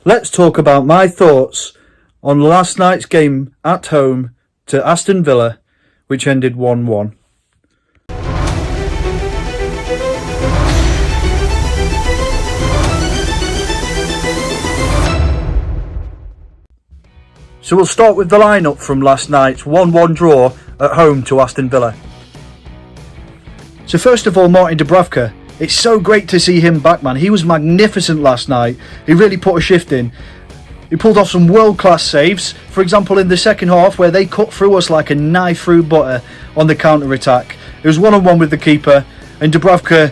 Let's talk about my thoughts on last night's game at home to Aston Villa, which ended 1-1. So we'll start with the lineup from last night's 1-1 draw at home to Aston Villa. So first of all, Martin Dubravka. It's so great to see him back, man. He was magnificent last night. He really put a shift in. He pulled off some world-class saves. For example, in the second half, where they cut through us like a knife through butter on the counter-attack. It was one-on-one with the keeper, and Dubravka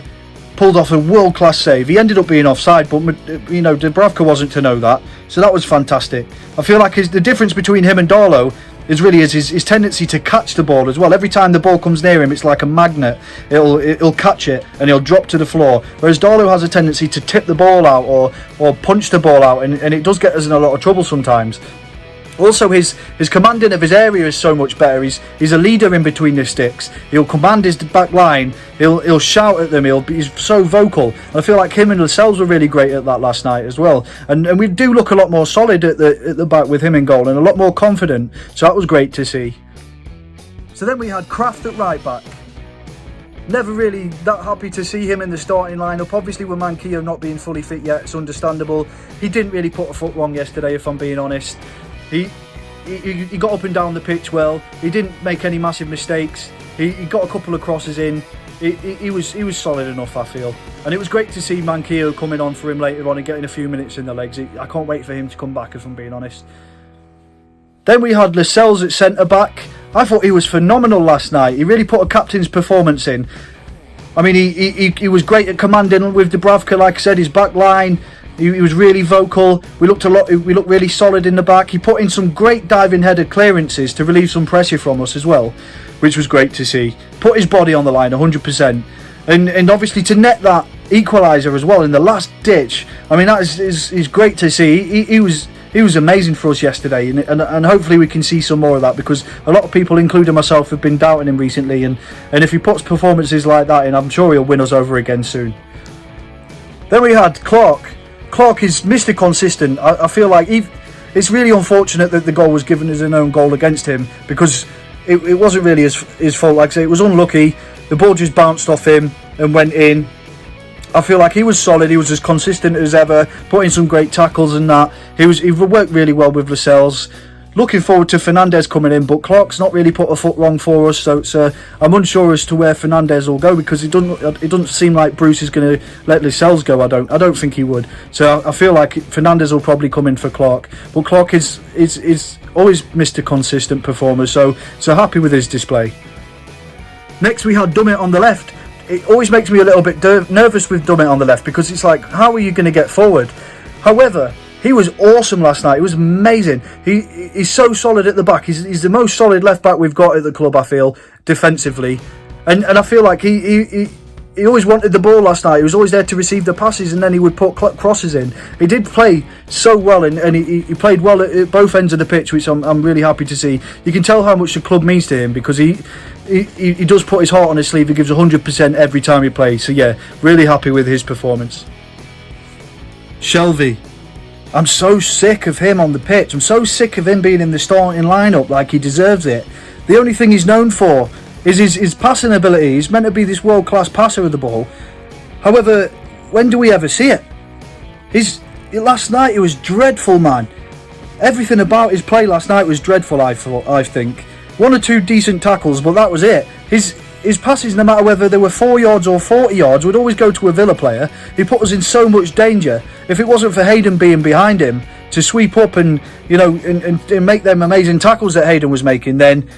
pulled off a world-class save. He ended up being offside, but Dubravka wasn't to know that, so that was fantastic. I feel like the difference between him and Darlow is really his tendency to catch the ball as well. Every time the ball comes near him, it's like a magnet. It'll catch it and he'll drop to the floor. Whereas Darlow has a tendency to tip the ball out or punch the ball out, and it does get us in a lot of trouble sometimes. Also, his commanding of his area is so much better. He's a leader in between the sticks. He'll command his back line. He'll shout at them. He's so vocal. And I feel like him and Lasalle were really great at that last night as well. And we do look a lot more solid at the back with him in goal and a lot more confident. So that was great to see. So then we had Kraft at right back. Never really that happy to see him in the starting lineup. Obviously, with Manquillo not being fully fit yet, it's understandable. He didn't really put a foot wrong yesterday, if I'm being honest. He got up and down the pitch well. He didn't make any massive mistakes. He got a couple of crosses in. He was solid enough, I feel. And it was great to see Manquillo coming on for him later on and getting a few minutes in the legs. I can't wait for him to come back, if I'm being honest. Then we had Lascelles at centre-back. I thought he was phenomenal last night. He really put a captain's performance in. I mean, he was great at commanding with Dubravka, like I said, his back line. He was really vocal. We looked really solid in the back. He put in some great diving headed clearances to relieve some pressure from us as well, which was great to see. Put his body on the line 100%. And obviously to net that equaliser as well in the last ditch. I mean, that is great to see. He was amazing for us yesterday, and hopefully we can see some more of that, because a lot of people, including myself, have been doubting him recently, and if he puts performances like that in, I'm sure he'll win us over again soon. Then we had Clark. Clark is Mr. Consistent. I feel like it's really unfortunate that the goal was given as an own goal against him, because it wasn't really his fault. Like I say, it was unlucky. The ball just bounced off him and went in. I feel like he was solid. He was as consistent as ever, putting some great tackles and that. He worked really well with Lascelles. Looking forward to Fernandez coming in, but Clark's not really put a foot wrong for us, so I'm unsure as to where Fernandez will go, because it doesn't seem like Bruce is going to let Lascelles go. I don't think he would. So I feel like Fernandez will probably come in for Clark, but Clark is always Mr. Consistent performer, so happy with his display. Next we had Dummett on the left. It always makes me a little bit nervous with Dummett on the left, because it's like, how are you going to get forward? However, he was awesome last night. It was amazing. He's so solid at the back. He's the most solid left back we've got at the club, I feel, defensively. And I feel like he always wanted the ball last night. He was always there to receive the passes, and then he would put crosses in. He did play so well, and he played well at both ends of the pitch, which I'm really happy to see. You can tell how much the club means to him, because he does put his heart on his sleeve. He gives 100% every time he plays. So yeah, really happy with his performance. Shelvey. I'm so sick of him on the pitch. I'm so sick of him being in the starting lineup like he deserves it. The only thing he's known for is his passing ability. He's meant to be this world-class passer of the ball. However, when do we ever see it? Last night it was dreadful, man. Everything about his play last night was dreadful, I think. One or two decent tackles, but that was it. His passes, no matter whether they were 4 yards or 40 yards, would always go to a Villa player. He put us in so much danger. If it wasn't for Hayden being behind him to sweep up and make them amazing tackles that Hayden was making, then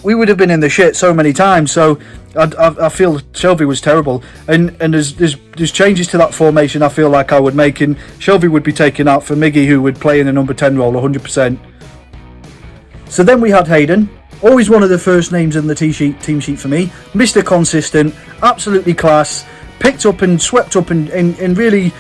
we would have been in the shit so many times. So I feel Shelvey was terrible. And there's changes to that formation I feel like I would make, and Shelvey would be taken out for Miggy, who would play in the number 10 role 100%. So then we had Hayden. Always one of the first names in the team sheet for me. Mr. Consistent, absolutely class. Picked up and swept up and really,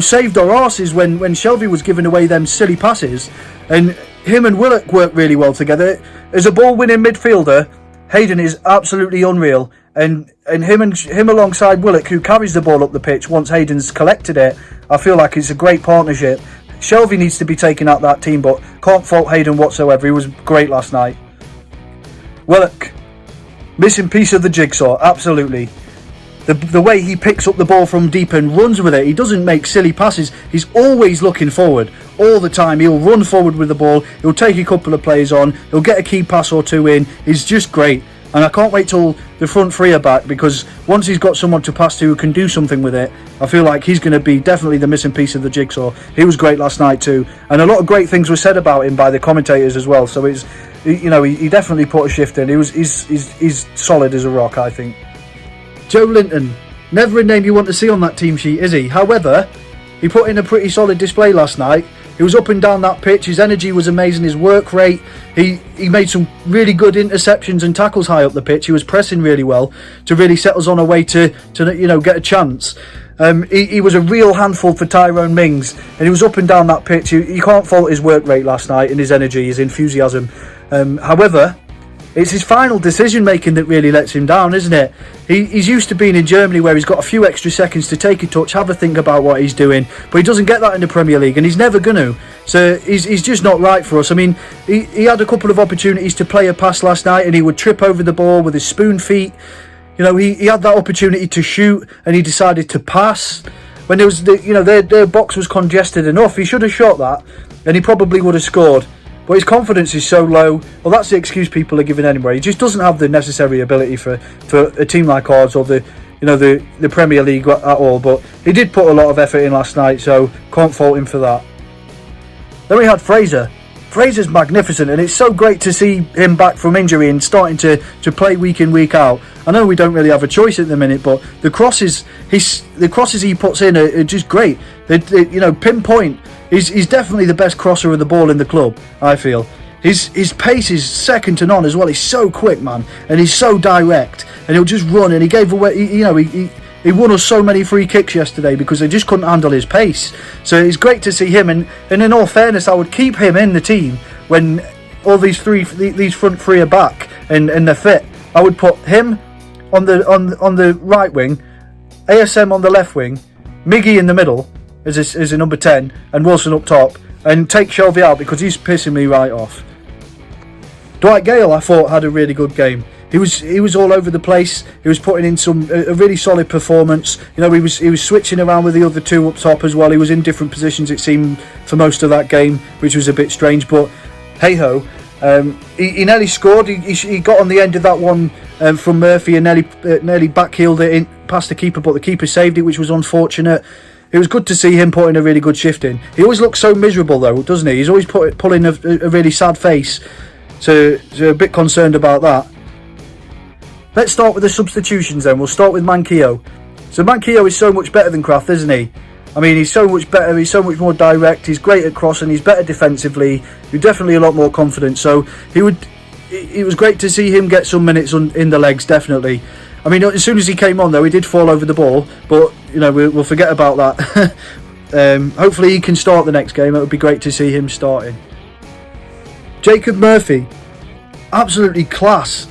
saved our arses when Shelvey was giving away them silly passes. And him and Willock worked really well together. As a ball-winning midfielder, Hayden is absolutely unreal. And him alongside Willock, who carries the ball up the pitch once Hayden's collected it, I feel like it's a great partnership. Shelvey needs to be taken out that team, but can't fault Hayden whatsoever. He was great last night. Willock, missing piece of the jigsaw, absolutely. The way he picks up the ball from deep and runs with it, he doesn't make silly passes. He's always looking forward all the time. He'll run forward with the ball. He'll take a couple of players on. He'll get a key pass or two in. He's just great. And I can't wait till the front three are back, because once he's got someone to pass to who can do something with it, I feel like he's going to be definitely the missing piece of the jigsaw. He was great last night too. And a lot of great things were said about him by the commentators as well. So it's, you know, he definitely put a shift in. He's solid as a rock, I think. Joe Linton, never a name you want to see on that team sheet, is he? However, he put in a pretty solid display last night. He was up and down that pitch. His energy was amazing. His work rate. He made some really good interceptions and tackles high up the pitch. He was pressing really well to really set us on a way to you know, get a chance. He was a real handful for Tyrone Mings, and he was up and down that pitch. You can't fault his work rate last night and his energy, his enthusiasm. However, it's his final decision making that really lets him down, isn't it? He's used to being in Germany, where he's got a few extra seconds to take a touch, have a think about what he's doing, but he doesn't get that in the Premier League, and he's never going to. So he's just not right for us. I mean, he had a couple of opportunities to play a pass last night, and he would trip over the ball with his spoon feet. You know, he had that opportunity to shoot, and he decided to pass when there was their box was congested enough. He should have shot that, and he probably would have scored. But his confidence is so low. Well, that's the excuse people are giving anyway. He just doesn't have the necessary ability for a team like ours or the Premier League at all. But he did put a lot of effort in last night, so can't fault him for that. Then we had Fraser. Fraser's magnificent, and it's so great to see him back from injury and starting to play week in, week out. I know we don't really have a choice at the minute, but the crosses he puts in are just great. They pinpoint. He's definitely the best crosser of the ball in the club, I feel. His pace is second to none as well. He's so quick, man, and he's so direct, and he'll just run. And he gave away, he won us so many free kicks yesterday because they just couldn't handle his pace. So it's great to see him. And in all fairness, I would keep him in the team when all these front three are back and they're fit. I would put him on the right wing, ASM on the left wing, Miggy in the middle as a number 10, and Wilson up top, and take Shelvey out because he's pissing me right off. Dwight Gale, I thought, had a really good game. He was all over the place. He was putting in a really solid performance. You know, he was switching around with the other two up top as well. He was in different positions, it seemed, for most of that game, which was a bit strange. But hey ho, he nearly scored. He got on the end of that one from Murphy and nearly backheeled it in past the keeper, but the keeper saved it, which was unfortunate. It was good to see him putting a really good shift in. He always looks so miserable though, doesn't he? He's always pulling a really sad face. So a bit concerned about that. Let's start with the substitutions then. We'll start with Manquillo. So Manquillo is so much better than Kraft, isn't he? I mean, he's so much better. He's so much more direct. He's great at crossing. He's better defensively. He's definitely a lot more confident. So it was great to see him get some minutes in the legs, definitely. I mean, as soon as he came on, though, he did fall over the ball. But, we'll forget about that. Hopefully he can start the next game. It would be great to see him starting. Jacob Murphy. Absolutely class.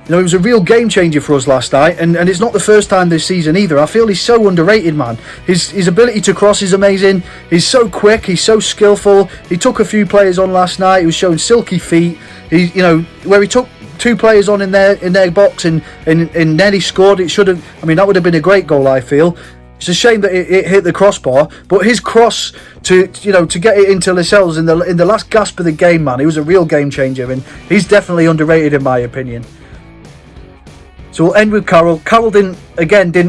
He was a real game changer for us last night. And it's not the first time this season either. I feel he's so underrated, man. His ability to cross is amazing. He's so quick. He's so skillful. He took a few players on last night. He was showing silky feet. Where he took two players on in their box and nearly scored. That would have been a great goal, I feel. It's a shame that it hit the crossbar, but his cross to get it into Lascelles in the last gasp of the game, man, he was a real game changer, and he's definitely underrated in my opinion. So we'll end with Carroll. Carroll didn't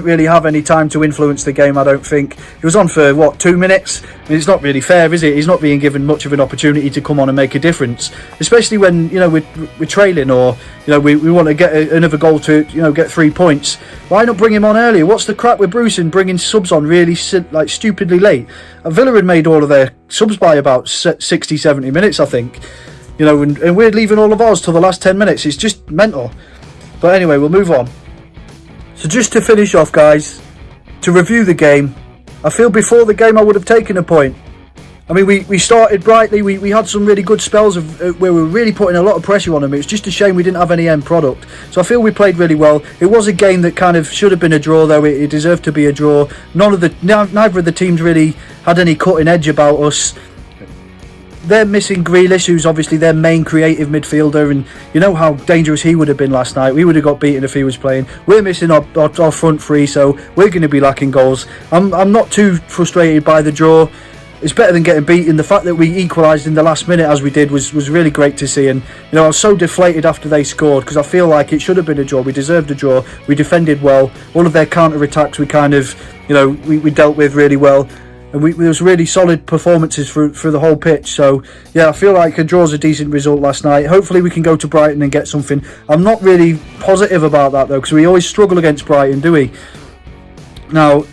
really have any time to influence the game, I don't think. He was on for, 2 minutes? I mean, it's not really fair, is it? He's not being given much of an opportunity to come on and make a difference. Especially when, we're trailing or, we want to get another goal to, get 3 points. Why not bring him on earlier? What's the crap with Bruce and bringing subs on really, stupidly late? Villa had made all of their subs by about 60, 70 minutes, I think. And we're leaving all of ours till the last 10 minutes. It's just mental. But anyway, we'll move on. So just to finish off, guys, to review the game, I feel before the game I would have taken a point. I mean, we started brightly. We had some really good spells where we were really putting a lot of pressure on them. It was just a shame we didn't have any end product. So I feel we played really well. It was a game that kind of should have been a draw, though. It deserved to be a draw. Neither of the teams really had any cutting edge about us. they're missing Grealish, who's obviously their main creative midfielder, and you know how dangerous he would have been last night. We would have got beaten if he was playing. We're missing our front three, so we're going to be lacking goals. I'm not too frustrated by the draw. It's better than getting beaten. The fact that we equalised in the last minute as we did was really great to see, and you know, I was so deflated after they scored, because I feel like it should have been a draw. We deserved a draw. We defended well. All of their counter-attacks we kind of, you know, we dealt with really well. And there was really solid performances through the whole pitch. So, yeah, I feel like a draw's a decent result last night. Hopefully we can go to Brighton and get something. I'm not really positive about that, though, because we always struggle against Brighton, do we? Now,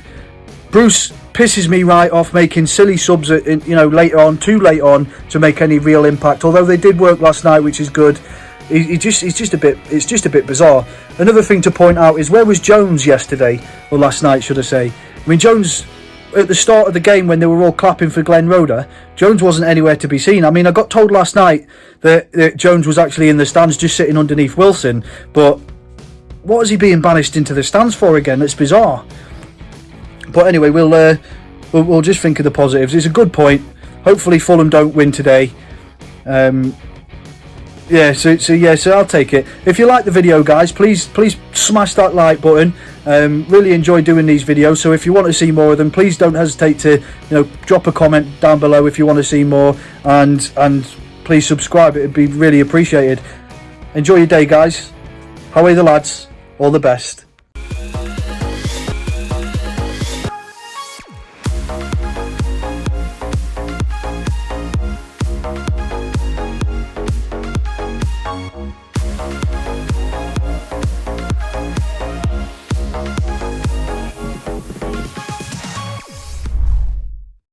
Bruce pisses me right off making silly subs, you know, too late on to make any real impact. Although they did work last night, which is good. It's just a bit bizarre. Another thing to point out is, where was Jones yesterday, or last night, should I say? I mean, Jones, at the start of the game when they were all clapping for Glenn Roeder, Jones wasn't anywhere to be seen. I mean, I got told last night that Jones was actually in the stands just sitting underneath Wilson, but what is he being banished into the stands for again? That's bizarre. But anyway, we'll just think of the positives. It's a good point. Hopefully Fulham don't win today. So I'll take it. If you like the video, guys, please smash that like button. Really enjoy doing these videos, so if you want to see more of them, please don't hesitate to, you know, drop a comment down below if you want to see more, and please subscribe. It'd be really appreciated. Enjoy your day, guys. Howay the lads. All the best.